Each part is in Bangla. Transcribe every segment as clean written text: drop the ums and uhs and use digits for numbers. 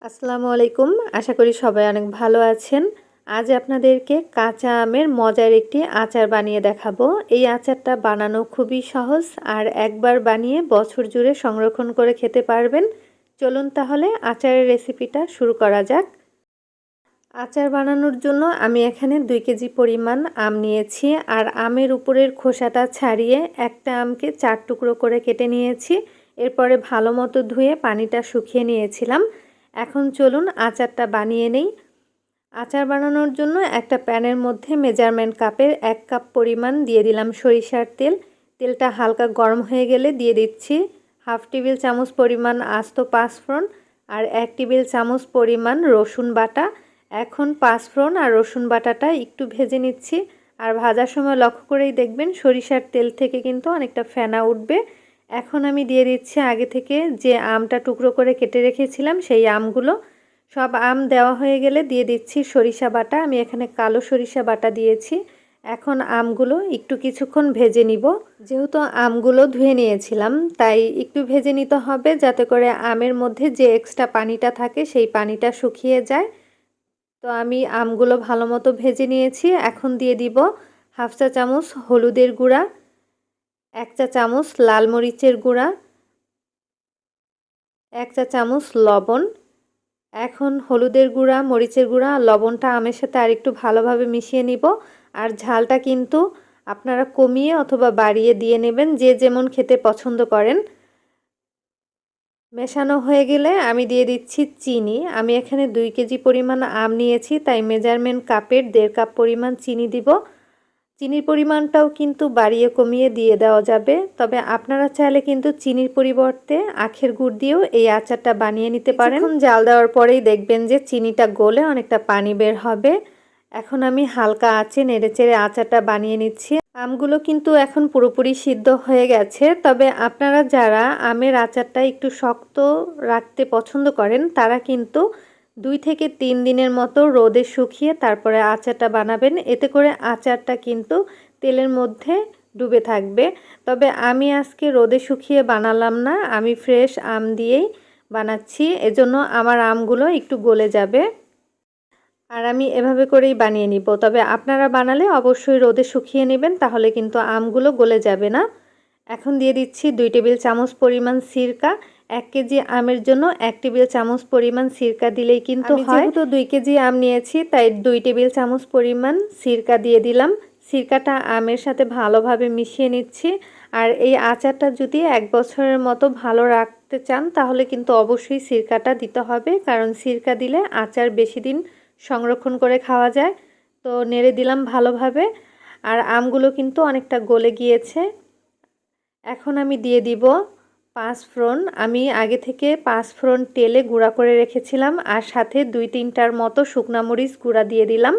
আসসালামু আলাইকুম। আশা করি সবাই অনেক ভালো আছেন। আজ আপনাদেরকে কাঁচা আমের মজার একটি আচার বানিয়ে দেখাবো। এই আচারটা বানানো খুবই সহজ আর একবার বানিয়ে বছর জুড়ে সংরক্ষণ করে খেতে পারবেন। চলুন তাহলে আচারের রেসিপিটা শুরু করা যাক। আচার বানানোর জন্য আমি এখানে 2 কেজি পরিমাণ আম নিয়েছি আর আমের উপরের খোসাটা ছাড়িয়ে একটা আমকে 4 টুকরো করে কেটে নিয়েছি। এরপরে ভালো মতো ধুয়ে পানিটা শুকিয়ে নিয়েছিলাম। এখন চলুন আচারটা বানিয়ে নেই। আচার বানানোর জন্য একটা প্যানের মধ্যে মেজারমেন্ট কাপের 1 কাপ পরিমাণ দিয়ে দিলাম সরিষার তেল। তেলটা হালকা গরম হয়ে গেলে দিয়ে দিচ্ছি 1/2 টেবিল চামচ পরিমাণ আস্ত পাঁচফোড়ন আর 1 টেবিল চামচ পরিমাণ রসুন বাটা। এখন পাঁচফোড়ন আর রসুন বাটাটা একটু ভেজে নিচ্ছি। আর ভাজার সময় লক্ষ্য করেই দেখবেন সরিষার তেল থেকে কিন্তু অনেকটা ফেনা উঠবে। এখন আমি দিয়ে দিচ্ছি আগে থেকে যে আমটা টুকরো করে কেটে রেখেছিলাম সেই আমগুলো। সব আম দেওয়া হয়ে গেলে দিয়ে দিচ্ছি সরিষা বাটা। আমি এখানে কালো সরিষা বাটা দিয়েছি। এখন আমগুলো একটু কিছুক্ষণ ভেজে নিব। যেহেতু আমগুলো ধুয়ে নিয়েছিলাম তাই একটু ভেজে নিতে হবে যাতে করে আমের মধ্যে যে এক্সট্রা পানিটা থাকে সেই পানিটা শুকিয়ে যায়। তো আমি আমগুলো ভালো মতো ভেজে নিয়েছি। এখন দিয়ে দিব 1/2 চা চামচ হলুদের গুঁড়া, 1 চা চামচ লাল মরিচের গুঁড়া, 1 চা চামচ লবণ। এখন হলুদের গুঁড়া, মরিচের গুঁড়া আর লবণটা আমের সাথে আরেকটু ভালোভাবে মিশিয়ে নিব। আর ঝালটা কিন্তু আপনারা কমিয়ে অথবা বাড়িয়ে দিয়ে নেবেন, যে যেমন খেতে পছন্দ করেন। মেশানো হয়ে গেলে আমি দিয়ে দিচ্ছি চিনি। আমি এখানে 2 কেজি পরিমাণ আম নিয়েছি তাই মেজারমেন্ট কাপের 1.5 কাপ পরিমাণ চিনি দিব। চিনির পরিমাণটাও কিন্তু বাড়িয়ে কমিয়ে দিয়ে দেওয়া যাবে, তবে আপনারা চাইলে কিন্তু চিনির পরিবর্তে আখের গুড় দিয়েও এই আচারটা বানিয়ে নিতে পারেন। কিছুক্ষণ জাল দেওয়ার পরেই দেখবেন যে চিনিটা গলে অনেকটা পানি বের হবে। এখন আমি হালকা আঁচে নেড়েচেড়ে আচারটা বানিয়ে নিচ্ছি। আমগুলো কিন্তু এখন পুরোপুরি সিদ্ধ হয়ে গেছে, তবে আপনারা যারা আমের আচারটা একটু শক্ত রাখতে পছন্দ করেন তারা কিন্তু 2 থেকে 3 দিনের মতো রোদে শুকিয়ে তারপরে আচারটা বানাবেন। এতে করে আচারটা কিন্তু তেলের মধ্যে ডুবে থাকবে। তবে আমি আজকে রোদে শুকিয়ে বানালাম না, আমি ফ্রেশ আম দিয়েই বানাচ্ছি, এজন্য আমার আমগুলো একটু গলে যাবে। আর আমি এভাবে করেই বানিয়ে নিব। তবে আপনারা বানালে অবশ্যই রোদে শুকিয়ে নেবেন, তাহলে কিন্তু আমগুলো গলে যাবে না। এখন দিয়ে দিচ্ছি 2 টেবিল চামচ পরিমাণ সিরকা। 1 কেজি আমের জন্য 1 টেবিল চামচ পরিমাণ সিরকা দিলেই কিন্তু হয়। আমি যেহেতু 2 কেজি আম নিয়েছি তাই 2 টেবিল চামচ পরিমাণ সিরকা দিয়ে দিলাম। সিরকাটা আমের সাথে ভালোভাবে মিশিয়ে নিচ্ছি। আর এই আচারটা যদি 1 বছরের মতো ভালো রাখতে চান তাহলে কিন্তু অবশ্যই সিরকাটা দিতে হবে, কারণ সিরকা দিলে আচার বেশি দিন সংরক্ষণ করে খাওয়া যায়। তো নেড়ে দিলাম ভালোভাবে। আর আমগুলো কিন্তু অনেকটা গলে গিয়েছে। এখন আমি দিয়ে দিব পাঁচফোড়ন। আমি আগে থেকে পাঁচফোড়ন তেলে গুঁড়া করে রেখেছিলাম আর সাথে 2-3টার মতো শুকনা মরিচ গুঁড়া দিয়ে দিলাম।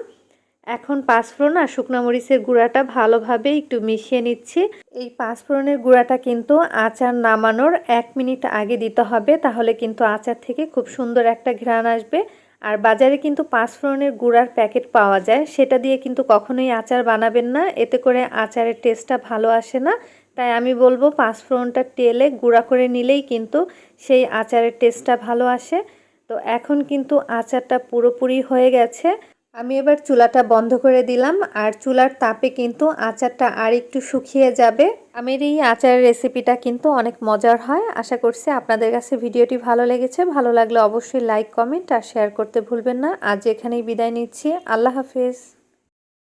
এখন পাঁচফোড়ন আর শুকনা মরিচের গুঁড়াটা ভালোভাবে একটু মিশিয়ে নিচ্ছি। এই পাঁচফোড়নের গুঁড়াটা কিন্তু আচার নামানোর 1 মিনিট আগে দিতে হবে, তাহলে কিন্তু আচার থেকে খুব সুন্দর একটা ঘ্রাণ আসবে। আর বাজারে কিন্তু পাঁচফোড়নের গুঁড়ার প্যাকেট পাওয়া যায়, সেটা দিয়ে কিন্তু কখনোই আচার বানাবেন না, এতে করে আচারের টেস্টটা ভালো আসে না। তাই আমি বলবো পাঁচফোড়নটা তেলে গুঁড়া করে নিলেই কিন্তু সেই আচারের টেস্টটা ভালো আসে। তো এখন কিন্তু আচারটা পুরোপুরি হয়ে গেছে। আমি এবার চুলাটা বন্ধ করে দিলাম আর চুলার তাপে কিন্তু আচারটা আর একটু শুকিয়ে যাবে। আমার এই আচারের রেসিপিটা কিন্তু অনেক মজার হয়। আশা করছি আপনাদের কাছে ভিডিওটি ভালো লেগেছে। ভালো লাগলে অবশ্যই লাইক, কমেন্ট আর শেয়ার করতে ভুলবেন না। আজ এখানেই বিদায় নিচ্ছি। আল্লাহ হাফেজ।